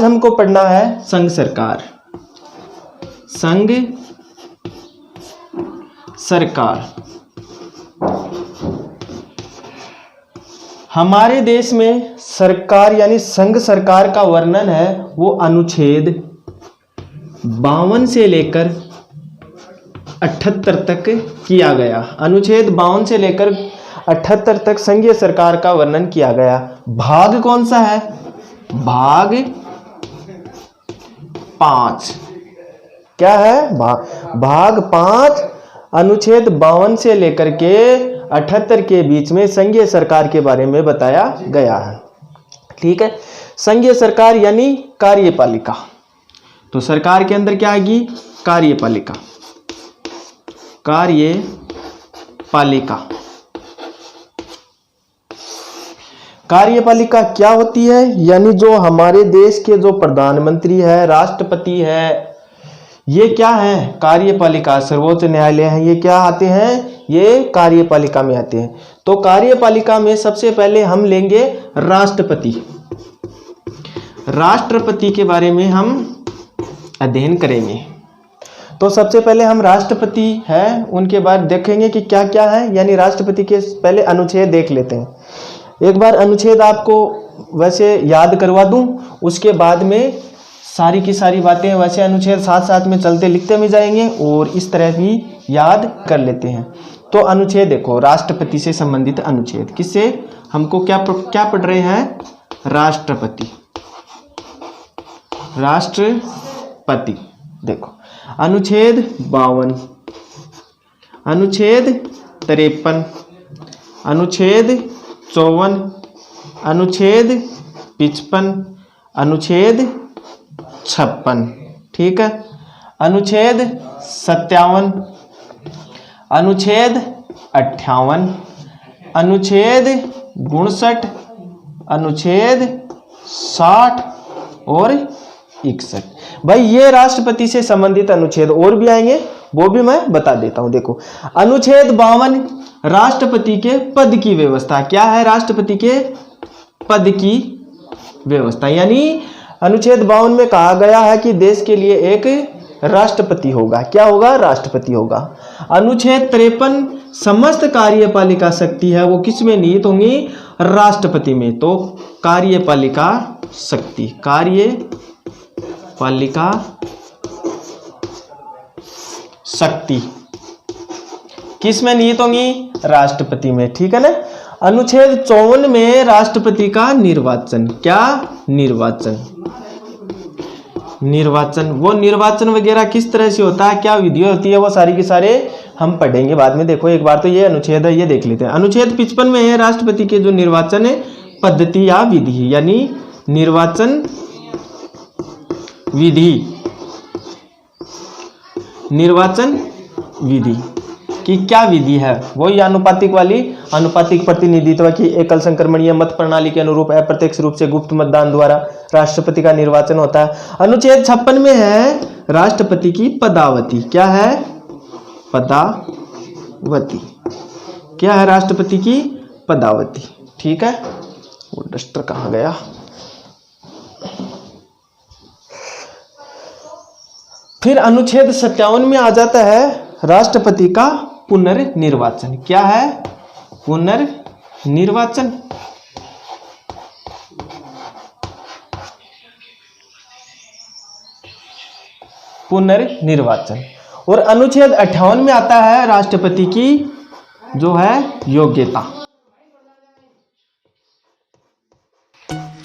आज हमको पढ़ना है संघ सरकार। संघ सरकार हमारे देश में सरकार यानी संघ सरकार का वर्णन है वो अनुच्छेद 52 से लेकर 78 तक किया गया। अनुच्छेद 52 से लेकर 78 तक संघीय सरकार का वर्णन किया गया। भाग कौन सा है? भाग 5। क्या है? भाग 5 अनुच्छेद 52 से लेकर के 78 के बीच में संघीय सरकार के बारे में बताया गया है। ठीक है, संघीय सरकार यानी कार्यपालिका। तो सरकार के अंदर क्या आएगी? कार्यपालिका। कार्यपालिका कार्यपालिका क्या होती है? यानी जो हमारे देश के जो प्रधानमंत्री है, राष्ट्रपति है, ये क्या है? कार्यपालिका। सर्वोच्च न्यायालय है, ये क्या आते हैं? ये कार्यपालिका में आते हैं। तो कार्यपालिका में सबसे पहले हम लेंगे राष्ट्रपति। राष्ट्रपति के बारे में हम अध्ययन करेंगे। तो सबसे पहले हम राष्ट्रपति है, उनके बाद देखेंगे कि क्या क्या है। यानी राष्ट्रपति के पहले अनुच्छेद देख लेते हैं। एक बार अनुच्छेद आपको वैसे याद करवा दूं, उसके बाद में सारी की सारी बातें वैसे अनुच्छेद साथ साथ में चलते लिखते में जाएंगे और इस तरह भी याद कर लेते हैं। तो अनुच्छेद देखो, राष्ट्रपति से संबंधित अनुच्छेद। किससे? हमको क्या पढ़ रहे हैं? राष्ट्रपति। राष्ट्रपति देखो, अनुच्छेद 52, अनुच्छेद 53, अनुच्छेद 54, अनुच्छेद 55, अनुच्छेद 56। ठीक है, अनुच्छेद 57, अनुच्छेद 58, अनुच्छेद 59, अनुच्छेद 60 और 61। भाई ये राष्ट्रपति से संबंधित अनुच्छेद और भी आएंगे, वो भी मैं बता देता हूं। देखो, अनुच्छेद 52 राष्ट्रपति के पद की व्यवस्था। क्या है? राष्ट्रपति के पद की व्यवस्था। यानी अनुच्छेद 52 में कहा गया है कि देश के लिए एक राष्ट्रपति होगा। क्या होगा? राष्ट्रपति होगा। अनुच्छेद 53 समस्त कार्यपालिका शक्ति है वो किस में निहित होंगी? राष्ट्रपति में। तो कार्यपालिका शक्ति, कार्यपालिका शक्ति किस में निहित होंगी? राष्ट्रपति में। ठीक है ना। अनुच्छेद 54 में राष्ट्रपति का निर्वाचन। क्या? निर्वाचन। निर्वाचन, वो निर्वाचन वगैरह किस तरह से होता है, क्या विधि होती है, वो सारी की सारे हम पढ़ेंगे बाद में। देखो एक बार तो ये अनुच्छेद है, ये देख लेते हैं। अनुच्छेद 55 में है राष्ट्रपति के जो निर्वाचन है पद्धति या विधि, यानी निर्वाचन विधि। निर्वाचन विधि की क्या विधि है? वही आनुपातिक वाली, आनुपातिक प्रतिनिधित्व की एकल संक्रमणीय मत प्रणाली के अनुरूप अप्रत्यक्ष रूप से गुप्त मतदान द्वारा राष्ट्रपति का निर्वाचन होता है। अनुच्छेद 56 में है राष्ट्रपति की पदावती। क्या है? पदावती। क्या है? राष्ट्रपति की पदावती। ठीक है, वो डस्टर कहाँ गया? फिर अनुच्छेद 57 में आ जाता है राष्ट्रपति का पुनर्निर्वाचन। क्या है? पुनर्निर्वाचन। पुनर्निर्वाचन। और अनुच्छेद 58 में आता है राष्ट्रपति की जो है योग्यता।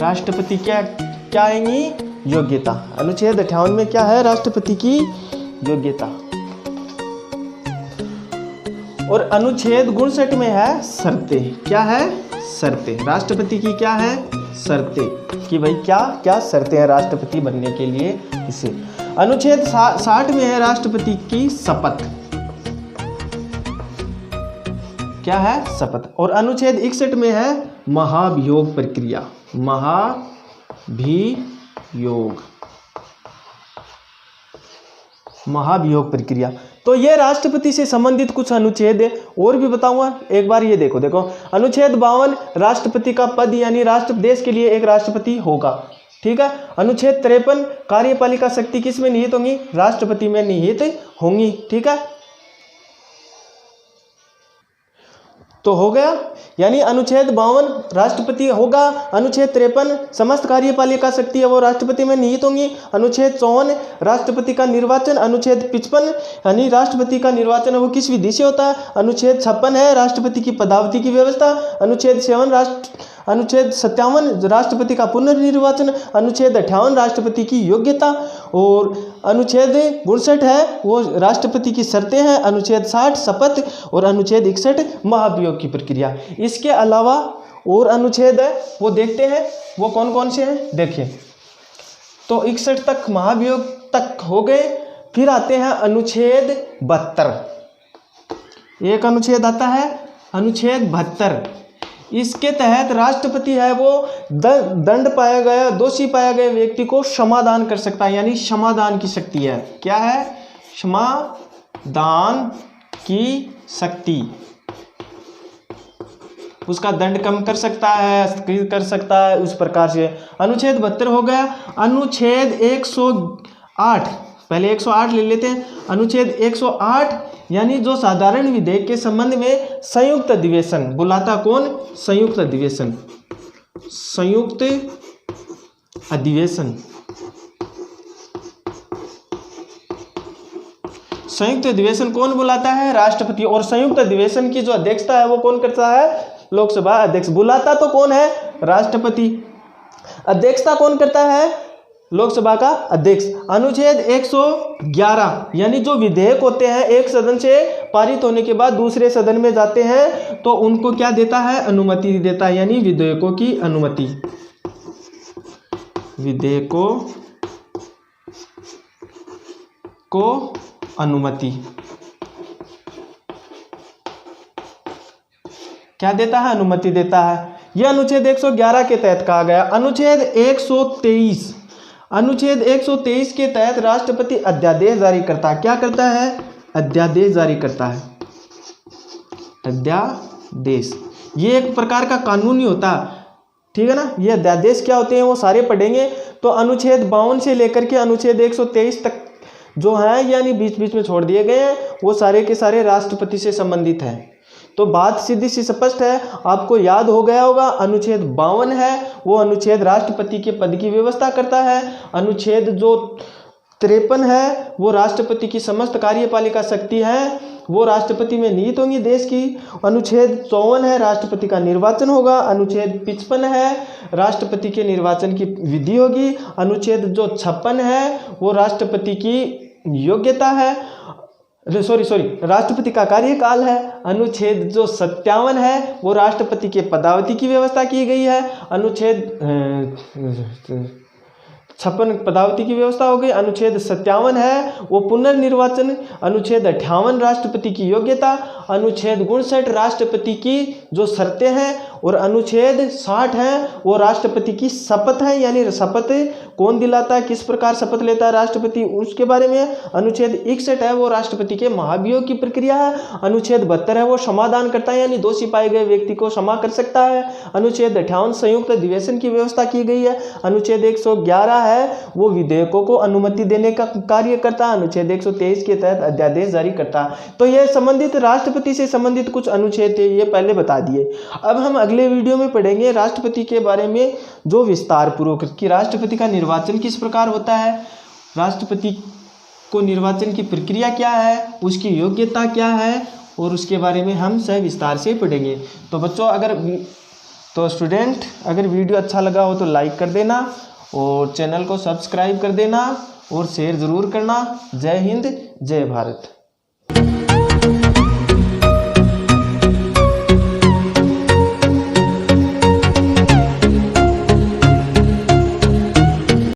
राष्ट्रपति क्या क्या आएंगी? योग्यता। अनुच्छेद 58 में क्या है? राष्ट्रपति की योग्यता। और अनुच्छेद 59 में है शर्तें। क्या है? शर्तें। राष्ट्रपति की क्या है? शर्तें। कि भाई क्या क्या शर्तें हैं राष्ट्रपति बनने के लिए इसे। अनुच्छेद 60 में है राष्ट्रपति की शपथ। क्या है? शपथ। और अनुच्छेद 61 में है महाभियोग प्रक्रिया। महाभियोग। महाभियोग प्रक्रिया। तो ये राष्ट्रपति से संबंधित कुछ अनुच्छेद है, और भी बताऊंगा। एक बार ये देखो अनुच्छेद 52 राष्ट्रपति का पद, यानी राष्ट्र देश के लिए एक राष्ट्रपति होगा। ठीक है। अनुच्छेद 53 कार्यपालिका शक्ति किस में निहित होंगी? राष्ट्रपति में निहित होंगी, ठीक है। तो हो गया, यानी अनुच्छेद 52 राष्ट्रपति होगा, अनुच्छेद 53 समस्त कार्यपालिका शक्ति है वो राष्ट्रपति में निहित होंगी, अनुच्छेद 54 राष्ट्रपति का निर्वाचन, अनुच्छेद 55 यानी राष्ट्रपति का निर्वाचन है वो किस विधि से होता है, अनुच्छेद 56 है राष्ट्रपति की पदावधि की व्यवस्था, अनुच्छेद 57 राष्ट्रपति का पुनर्निर्वाचन, अनुच्छेद 58 राष्ट्रपति की योग्यता, और अनुच्छेद 59 है वो राष्ट्रपति की शर्तें हैं, अनुच्छेद 60 शपथ, और अनुच्छेद 61 महाभियोग की प्रक्रिया। इसके अलावा और अनुच्छेद है वो देखते हैं वो कौन कौन से हैं, देखिए। तो 61 तक महाभियोग तक हो गए। फिर आते हैं अनुच्छेद 72। एक अनुच्छेद आता है अनुच्छेद 72। इसके तहत राष्ट्रपति है वो दंड पाया गया, दोषी पाया गया व्यक्ति को क्षमादान कर सकता है, यानी क्षमादान की शक्ति है। क्या है? क्षमादान की शक्ति। उसका दंड कम कर सकता है उस प्रकार से। अनुच्छेद 72 हो गया। अनुच्छेद 108, पहले 108 ले लेते हैं। अनुच्छेद 108 यानी जो साधारण विधेयक के संबंध में संयुक्त अधिवेशन बुलाता कौन? संयुक्त अधिवेशन। संयुक्त अधिवेशन, संयुक्त अधिवेशन कौन बुलाता है? राष्ट्रपति। और संयुक्त अधिवेशन की जो अध्यक्षता है वो कौन करता है? लोकसभा अध्यक्ष। बुलाता तो कौन है? राष्ट्रपति। अध्यक्षता कौन करता है? लोकसभा का अध्यक्ष। अनुच्छेद 111 यानी जो विधेयक होते हैं एक सदन से पारित होने के बाद दूसरे सदन में जाते हैं तो उनको क्या देता है? अनुमति देता है, यानी विधेयकों की अनुमति। विधेयकों को अनुमति क्या देता है? अनुमति देता है। यह अनुच्छेद 111 के तहत कहा गया। अनुच्छेद 123, अनुच्छेद 123 के तहत राष्ट्रपति अध्यादेश जारी करता है। क्या करता है? अध्यादेश जारी करता है। अध्यादेश ये एक प्रकार का कानून ही होता है, ठीक है ना। ये अध्यादेश क्या होते हैं वो सारे पढ़ेंगे। तो अनुच्छेद 52 से लेकर के अनुच्छेद 123 तक जो है यानी बीच बीच में छोड़ दिए गए हैं वो सारे के सारे राष्ट्रपति से संबंधित हैं। तो बात सीधी सी स्पष्ट है, आपको याद हो गया होगा। अनुच्छेद 52 है वो अनुच्छेद राष्ट्रपति के पद की व्यवस्था करता है। अनुच्छेद जो 53 है वो राष्ट्रपति की समस्त कार्यपालिका शक्ति है वो राष्ट्रपति में निहित होंगी देश की। अनुच्छेद 54 है राष्ट्रपति का निर्वाचन होगा। अनुच्छेद 55 है राष्ट्रपति के निर्वाचन की विधि होगी। अनुच्छेद जो 56 है वो राष्ट्रपति की योग्यता है, राष्ट्रपति का कार्यकाल है। अनुच्छेद जो 57 है वो राष्ट्रपति के पदावधि की व्यवस्था की गई है। अनुच्छेद 56 पदावधि की व्यवस्था हो गई। अनुच्छेद 57 है वो पुनर्निर्वाचन। अनुच्छेद 58 राष्ट्रपति की योग्यता। अनुच्छेद 59 राष्ट्रपति की जो शर्तें हैं, और अनुच्छेद 60 है वो राष्ट्रपति की शपथ है, यानी शपथ कौन दिलाता है, किस प्रकार शपथ लेता है राष्ट्रपति, उसके बारे में। अनुच्छेद 61 है वो राष्ट्रपति के महाभियोग की प्रक्रिया है। अनुच्छेद 72 है वो क्षमादान करता है, यानी दोषी पाए गए व्यक्ति को क्षमा कर सकता है। अनुच्छेद 58 संयुक्त अधिवेशन की व्यवस्था की गई है। अनुच्छेद 111 है वो विधेयकों को अनुमति देने का कार्य करता है। अनुच्छेद 123 के तहत अध्यादेश जारी करता है। तो यह संबंधित राष्ट्रपति से संबंधित कुछ अनुच्छेद थे, ये पहले बता दिए। अब हम अगले वीडियो में पढ़ेंगे राष्ट्रपति के बारे में जो विस्तार पूर्वक कि राष्ट्रपति का निर्वाचन किस प्रकार होता है, राष्ट्रपति को निर्वाचन की प्रक्रिया क्या है, उसकी योग्यता क्या है, और उसके बारे में हम सविस्तार से पढ़ेंगे। तो स्टूडेंट अगर वीडियो अच्छा लगा हो तो लाइक कर देना और चैनल को सब्सक्राइब कर देना और शेयर ज़रूर करना। जय हिंद, जय भारत।